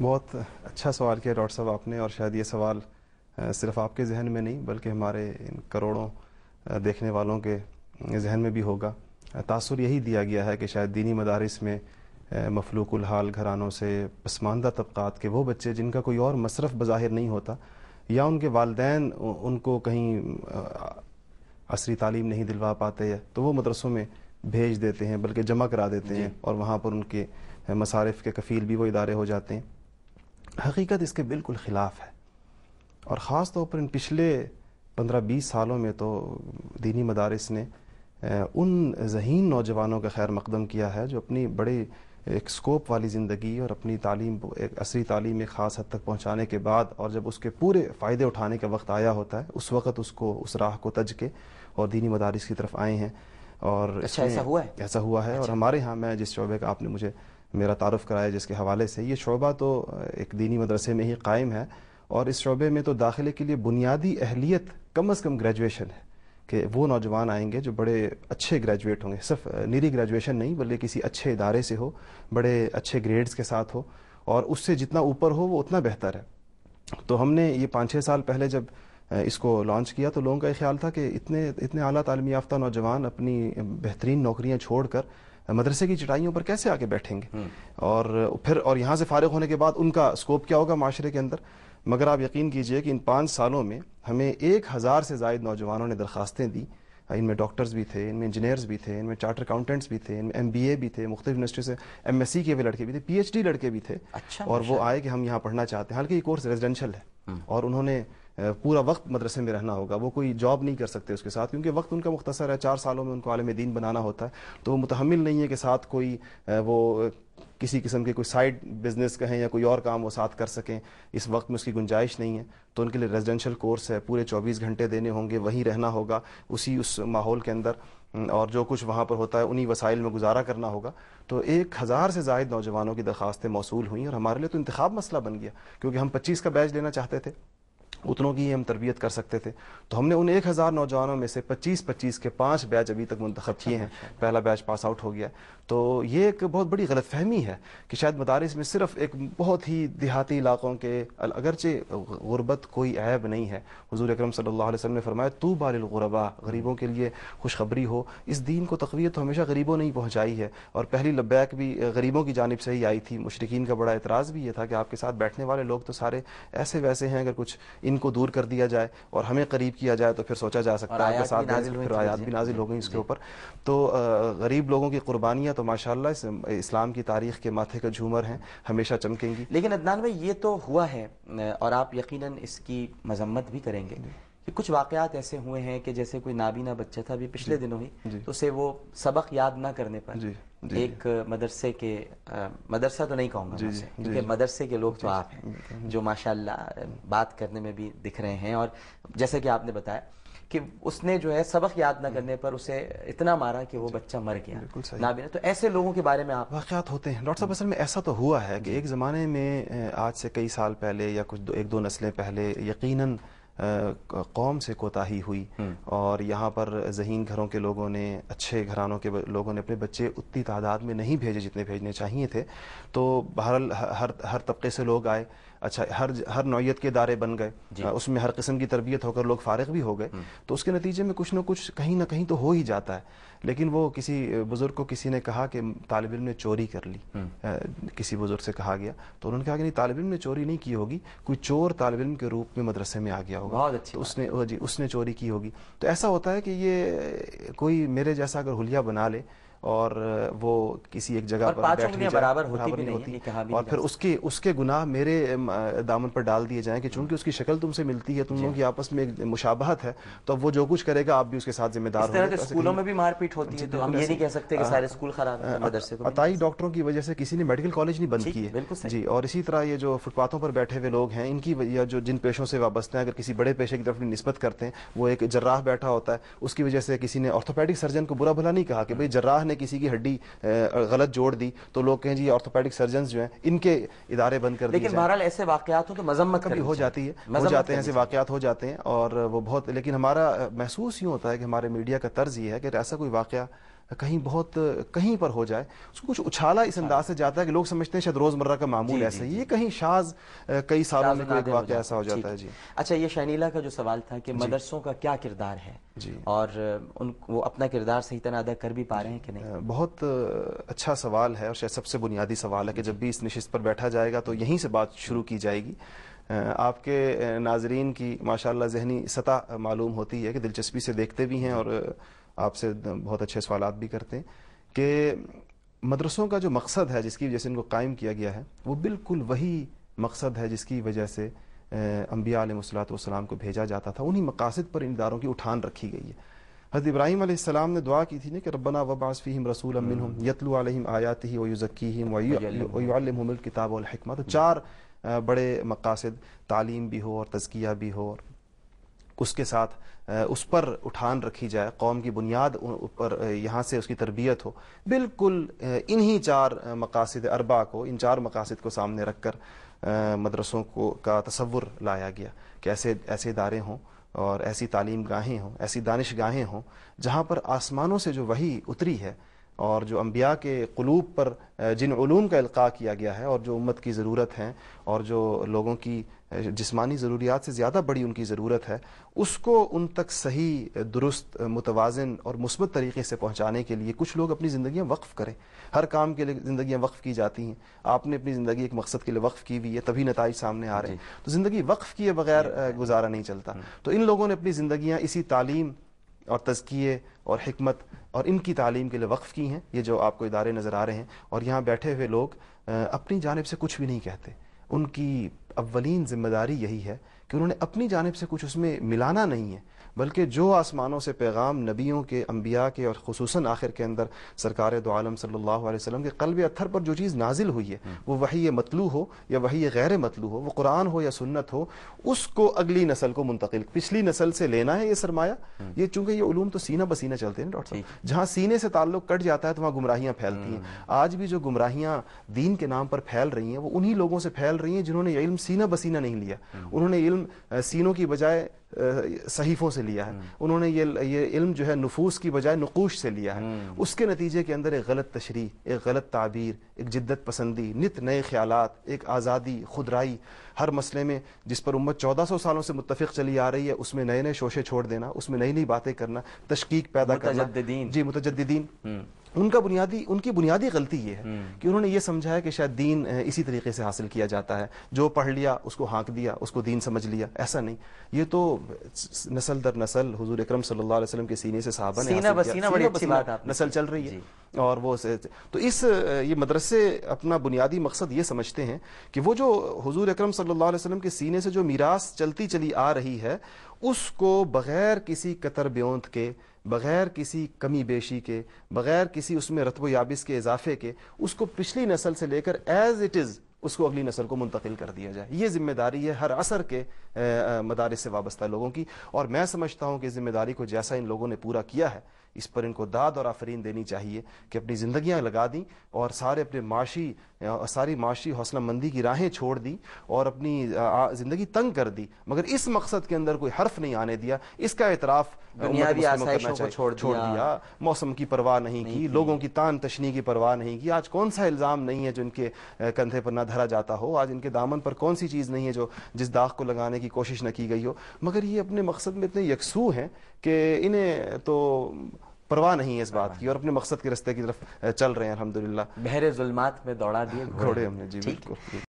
بہت اچھا سوال کیا ڈاکٹر صاحب آپ نے، اور شاید یہ سوال صرف آپ کے ذہن میں نہیں بلکہ ہمارے ان کروڑوں دیکھنے والوں کے ذہن میں بھی ہوگا۔ تاثر یہی دیا گیا ہے کہ شاید دینی مدارس میں مفلوق الحال گھرانوں سے پسماندہ طبقات کے وہ بچے جن کا کوئی اور مصرف بظاہر نہیں ہوتا، یا ان کے والدین ان کو کہیں عصری تعلیم نہیں دلوا پاتے، تو وہ مدرسوں میں بھیج دیتے ہیں، بلکہ جمع کرا دیتے ہیں، اور وہاں پر ان کے مصارف کے کفیل بھی وہ ادارے ہو جاتے ہیں۔ حقیقت اس کے بالکل خلاف ہے، اور خاص طور پر ان پچھلے 15-20 سالوں میں تو دینی مدارس نے ان ذہین نوجوانوں کا خیر مقدم کیا ہے جو اپنی بڑے ایک سکوپ والی زندگی اور اپنی تعلیم ایک عصری تعلیم ایک خاص حد تک پہنچانے کے بعد، اور جب اس کے پورے فائدے اٹھانے کا وقت آیا ہوتا ہے، اس وقت اس راہ کو تج کے اور دینی مدارس کی طرف آئے ہیں۔ اور اچھا، ایسا ہوا ہے؟ ایسا ہوا ہے، اور ہمارے ہاں میں جس شعبے کا آپ نے مجھے میرا تعارف کرایا جس کے حوالے سے، یہ شعبہ تو ایک دینی مدرسے میں ہی قائم ہے، اور اس شعبے میں تو داخلے کے لیے بنیادی اہلیت کم از کم گریجویشن ہے، کہ وہ نوجوان آئیں گے جو بڑے اچھے گریجویٹ ہوں گے، صرف نیری گریجویشن نہیں بلکہ کسی اچھے ادارے سے ہو، بڑے اچھے گریڈز کے ساتھ ہو، اور اس سے جتنا اوپر ہو وہ اتنا بہتر ہے۔ تو ہم نے یہ 5-6 سال پہلے جب اس کو لانچ کیا تو لوگوں کا یہ خیال تھا کہ اتنے اعلیٰ تعلیم یافتہ نوجوان اپنی بہترین نوکریاں چھوڑ کر مدرسے کی چٹائیوں پر کیسے آ کے بیٹھیں گے، اور یہاں سے فارغ ہونے کے بعد ان کا اسکوپ کیا ہوگا معاشرے کے اندر۔ مگر آپ یقین کیجئے کہ ان 5 سالوں میں ہمیں 1000 سے زائد نوجوانوں نے درخواستیں دی، ان میں ڈاکٹرز بھی تھے، ان میں انجینئرز بھی تھے، ان میں چارٹر اکاؤنٹنٹس بھی تھے، ان میں MBA بھی تھے، مختلف یونیورسٹی سے MSc کے ہوئے لڑکے بھی تھے، PhD لڑکے بھی تھے، اور وہ آئے کہ ہم یہاں پڑھنا چاہتے ہیں، حالانکہ یہ کورس ریزیڈینشل ہے، اور انہوں نے پورا وقت مدرسے میں رہنا ہوگا، وہ کوئی جاب نہیں کر سکتے اس کے ساتھ، کیونکہ وقت ان کا مختصر ہے، 4 سالوں میں ان کو عالم دین بنانا ہوتا ہے، تو وہ متحمل نہیں ہے کہ ساتھ کوئی وہ کسی قسم کے کوئی سائیڈ بزنس کہیں یا کوئی اور کام وہ ساتھ کر سکیں، اس وقت میں اس کی گنجائش نہیں ہے، تو ان کے لیے ریزیڈینشل کورس ہے، پورے 24 گھنٹے دینے ہوں گے، وہیں رہنا ہوگا، اس ماحول کے اندر، اور جو کچھ وہاں پر ہوتا ہے انہی وسائل میں گزارا کرنا ہوگا۔ تو 1000 سے زائد نوجوانوں کی درخواستیں موصول ہوئیں، اور ہمارے لیے تو انتخاب مسئلہ بن گیا، کیونکہ ہم 25 کا بیچ لینا چاہتے تھے، اتنوں کی ہم تربیت کر سکتے تھے، تو ہم نے ان 1000 نوجوانوں میں سے 25 کے 5 بیچ ابھی تک منتخب کیے ہیں، پہلا بیچ پاس آؤٹ ہو گیا۔ تو یہ ایک بہت بڑی غلط فہمی ہے کہ شاید مدارس میں صرف ایک بہت ہی دیہاتی علاقوں کے، اگرچہ غربت کوئی عیب نہیں ہے، حضور اکرم صلی اللہ علیہ وسلم نے فرمایا طوبی للغرباء، غریبوں کے لیے خوشخبری ہو۔ اس دین کو تقویت تو ہمیشہ غریبوں نے ہی پہنچائی ہے، اور پہلی لبیک بھی غریبوں کی جانب سے ہی آئی تھی۔ مشرکین کا بڑا اعتراض بھی یہ تھا کہ آپ کے ساتھ بیٹھنے والے لوگ تو سارے ایسے ویسے ہیں، اگر کچھ ان کو دور کر دیا جائے اور ہمیں قریب کیا جائے تو پھر سوچا جا سکتا ہے، پھر آیات بھی نازل ہو گئی اس کے اوپر۔ تو غریب لوگوں کی قربانیاں تو ماشاءاللہ اسلام کی تاریخ کے ماتھے کا جھومر ہیں، ہمیشہ چمکیں گی۔ لیکن عدنان بھائی یہ تو ہوا ہے، اور آپ یقیناً اس کی مذمت بھی کریں گے کہ کچھ واقعات ایسے ہوئے ہیں کہ جیسے کوئی نابینا بچہ تھا ابھی پچھلے دنوں ہی، تو اسے وہ سبق یاد نہ کرنے پر ایک مدرسے کے، مدرسہ تو نہیں کہوں گا کیونکہ مدرسے کے لوگ تو آپ ہیں جو ماشاءاللہ بات کرنے میں بھی دکھ رہے ہیں، اور جیسے کہ آپ نے بتایا کہ اس نے جو ہے سبق یاد نہ کرنے پر اسے اتنا مارا کہ وہ بچہ مر گیا نابینا۔ تو ایسے لوگوں کے بارے میں آپ واقعات ہوتے ہیں ڈاکٹر صاحب، اصل میں ایسا تو ہوا ہے کہ ایک زمانے میں آج سے کئی سال پہلے یا کچھ 1-2 نسلیں پہلے یقیناً قوم سے کوتاہی ہوئی، اور یہاں پر ذہین گھروں کے لوگوں نے، اچھے گھرانوں کے لوگوں نے اپنے بچے اتنی تعداد میں نہیں بھیجے جتنے بھیجنے چاہیے تھے، تو بہرحال ہر طبقے سے لوگ آئے، اچھا ہر نوعیت کے ادارے بن گئے، اس میں ہر قسم کی تربیت ہو کر لوگ فارغ بھی ہو گئے، تو اس کے نتیجے میں کچھ نہ کچھ کہیں نہ کہیں تو ہو ہی جاتا ہے۔ لیکن وہ کسی بزرگ کو کسی نے کہا کہ طالب علم نے چوری کر لی، کسی بزرگ سے کہا گیا، تو انہوں نے کہا کہ نہیں، طالب علم نے چوری نہیں کی ہوگی، کوئی چور طالب علم کے روپ میں مدرسے میں آ گیا ہوگا، بہت اچھی تو اس نے چوری کی ہوگی۔ تو ایسا ہوتا ہے کہ یہ کوئی میرے جیسا اگر حلیہ بنا لے اور وہ کسی ایک جگہ پر بیٹھ بھی برابر نہیں ہوتی، نہیں، اور پھر اس کے گناہ میرے دامن پر ڈال دیے جائیں کہ چونکہ اس کی شکل تم سے ملتی ہے، تم لوگوں کی آپس میں ایک مشابہت ہے، تو اب وہ جو کچھ کرے گا آپ بھی اس کے ساتھ ذمہ دار ہوں گے۔ اسکولوں میں بھی مار پیٹ ہوتی ہے، تو ہم یہ نہیں کہہ سکتے کہ سارے اسکول خراب ہیں، مدرسے کو عطائی ڈاکٹروں کی وجہ سے کسی نے میڈیکل کالج نہیں بند کیے جی، اور اسی طرح یہ جو فٹ پاتھوں پر بیٹھے ہوئے لوگ ہیں، ان کی یا جو جن پیشوں سے وابستہ ہیں، اگر کسی بڑے پیشے کی طرف نسبت کرتے ہیں، وہ ایک جراح بیٹھا ہوتا ہے، اس کی وجہ سے کسی نے آرتھوپیڈک سرجن کو برا بھلا نہیں کہا کہ بھئی جراح نے کسی کی ہڈی غلط جوڑ دی تو لوگ کہیں جی آرتھوپیڈک سرجنز جو ہیں ان کے ادارے بند کر دیے جائیں۔ لیکن بہرحال ایسے واقعات ہوں تو مذمت کبھی ہو جاتی ہے، ہو جاتے ہیں ایسے واقعات ہو جاتے ہیں، اور وہ بہت، لیکن ہمارا محسوس یوں ہوتا ہے کہ ہمارے میڈیا کا طرز یہ ہے کہ ایسا کوئی واقعہ کہیں بہت کہیں پر ہو جائے، اس کو کچھ اچھالا اس انداز سے جاتا ہے کہ لوگ سمجھتے ہیں شاید روزمرہ کا معمول ایسا ہی، یہ کہیں شاذ کئی سالوں میں کوئی واقعہ ایسا ہو جاتا ہے۔ جی اچھا، یہ شنیلا کا جو سوال تھا کہ مدرسوں کا کیا کردار ہے اور وہ اپنا کردار صحیح طرح ادا کر بھی پا رہے ہیں کہ نہیں؟ بہت اچھا سوال ہے اور شاید سب سے بنیادی سوال ہے کہ جب بھی اس نشست پر بیٹھا جائے گا تو یہیں سے بات شروع کی جائے گی۔ آپ کے ناظرین کی ماشاءاللہ ذہنی سطح معلوم ہوتی ہے کہ دلچسپی سے دیکھتے بھی ہیں اور آپ سے بہت اچھے سوالات بھی کرتے ہیں کہ مدرسوں کا جو مقصد ہے جس کی وجہ سے ان کو قائم کیا گیا ہے وہ بالکل وہی مقصد ہے جس کی وجہ سے انبیاء علیہ الصلوۃ والسلام کو بھیجا جاتا تھا، انہی مقاصد پر ان اداروں کی اٹھان رکھی گئی ہے۔ حضرت ابراہیم علیہ السلام نے دعا کی تھی نا کہ ربنا وبعث فیہم رسولا منہم یتلو علیہم آیاتہ ویزکیہم ویعلمہم الکتاب والحکمہ۔ تو چار بڑے مقاصد، تعلیم بھی ہو اور تزکیہ بھی ہو، اور اس کے ساتھ اس پر اٹھان رکھی جائے، قوم کی بنیاد پر یہاں سے اس کی تربیت ہو، بالکل انہی چار مقاصد اربع کو، ان چار مقاصد کو سامنے رکھ کر مدرسوں کا تصور لایا گیا کہ ایسے ادارے ہوں اور ایسی تعلیم گاہیں ہوں، ایسی دانش گاہیں ہوں جہاں پر آسمانوں سے جو وحی اتری ہے اور جو انبیاء کے قلوب پر جن علوم کا القاء کیا گیا ہے اور جو امت کی ضرورت ہیں اور جو لوگوں کی جسمانی ضروریات سے زیادہ بڑی ان کی ضرورت ہے، اس کو ان تک صحیح، درست، متوازن اور مثبت طریقے سے پہنچانے کے لیے کچھ لوگ اپنی زندگیاں وقف کریں۔ ہر کام کے لیے زندگیاں وقف کی جاتی ہیں، آپ نے اپنی زندگی ایک مقصد کے لیے وقف کی ہوئی ہے، تبھی نتائج سامنے آ رہے ہیں۔ تو زندگی وقف کیے بغیر گزارا نہیں چلتا، تو ان لوگوں نے اپنی زندگیاں اسی تعلیم اور تزکیے اور حکمت اور ان کی تعلیم کے لیے وقف کی ہیں۔ یہ جو آپ کو ادارے نظر آ رہے ہیں اور یہاں بیٹھے ہوئے لوگ اپنی جانب سے کچھ بھی نہیں کہتے، ان کی اولین ذمہ داری یہی ہے کہ انہوں نے اپنی جانب سے کچھ اس میں ملانا نہیں ہے، بلکہ جو آسمانوں سے پیغام نبیوں کے، انبیاء کے اور خصوصاً آخر کے اندر سرکار دو عالم صلی اللہ علیہ وسلم کے قلب اتھر پر جو چیز نازل ہوئی ہے، وہ وحی مطلوع ہو یا وحی غیر مطلوع ہو، وہ قرآن ہو یا سنت ہو، اس کو اگلی نسل کو منتقل، پچھلی نسل سے لینا ہے یہ سرمایہ۔ یہ چونکہ یہ علوم تو سینہ بسینہ چلتے ہیں ڈاکٹر صاحب، جہاں سینے سے تعلق کٹ جاتا ہے تو وہاں گمراہیاں پھیلتی ہیں۔ آج بھی جو گمراہیاں دین کے نام پر پھیل رہی ہیں وہ انہی لوگوں سے پھیل رہی ہیں جنہوں نے علم سینہ بسینہ نہیں لیا، انہوں نے علم سینوں کی بجائے صحیفوں سے لیا ہے، انہوں نے یہ علم جو ہے نفوس کی بجائے نقوش سے لیا ہے۔ اس کے نتیجے کے اندر ایک غلط تشریح، ایک غلط تعبیر، ایک جدت پسندی، نت نئے خیالات، ایک آزادی، خودرائی، ہر مسئلے میں جس پر امت 1400 سالوں سے متفق چلی آ رہی ہے اس میں نئے نئے شوشے چھوڑ دینا، اس میں نئی نئی باتیں کرنا، تشکیک پیدا کرنا۔ متجددین ان کی بنیادی غلطی یہ ہے کہ انہوں نے یہ سمجھا ہے کہ شاید دین اسی طریقے سے حاصل کیا جاتا ہے، جو پڑھ لیا اس کو ہانک دیا، اس کو دین سمجھ لیا۔ ایسا نہیں، یہ تو نسل در نسل حضور اکرم صلی اللہ علیہ وسلم کے سینے سے صحابہ نے بڑی اچھی بات ہے، نسل چل رہی ہے۔ اور وہ تو یہ مدرسے اپنا بنیادی مقصد یہ سمجھتے ہیں کہ وہ جو حضور اکرم صلی اللہ علیہ وسلم کے سینے سے جو میراث چلتی چلی آ رہی ہے اس کو بغیر کسی قطر بیونت کے، بغیر کسی کمی بیشی کے، بغیر کسی اس میں رتب و یابس کے اضافے کے، اس کو پچھلی نسل سے لے کر ایز اٹ از اس کو اگلی نسل کو منتقل کر دیا جائے۔ یہ ذمہ داری ہے ہر عصر کے مدارس سے وابستہ لوگوں کی، اور میں سمجھتا ہوں کہ ذمہ داری کو جیسا ان لوگوں نے پورا کیا ہے اس پر ان کو داد اور آفرین دینی چاہیے کہ اپنی زندگیاں لگا دیں اور ساری معاشی حوصلہ مندی کی راہیں چھوڑ دی اور اپنی زندگی تنگ کر دی، مگر اس مقصد کے اندر کوئی حرف نہیں آنے دیا۔ اس کا اعتراف دنیاوی آسائشوں کو چھوڑ دیا، موسم کی پرواہ نہیں کی، لوگوں کی تان تشنی کی پرواہ نہیں کی۔ آج کون سا الزام نہیں ہے جو ان کے کندھے پر نہ دھرا جاتا ہو، آج ان کے دامن پر کون سی چیز نہیں ہے جو جس داغ کو لگانے کی کوشش نہ کی گئی ہو، مگر یہ اپنے مقصد میں اتنے یکسو ہیں کہ انہیں تو پرواہ نہیں ہے اس بات کی اور اپنے مقصد کے راستے کی طرف چل رہے ہیں۔ الحمدللہ بحر ظلمات میں دوڑا دیے گھوڑے ہم نے۔ جی بالکل۔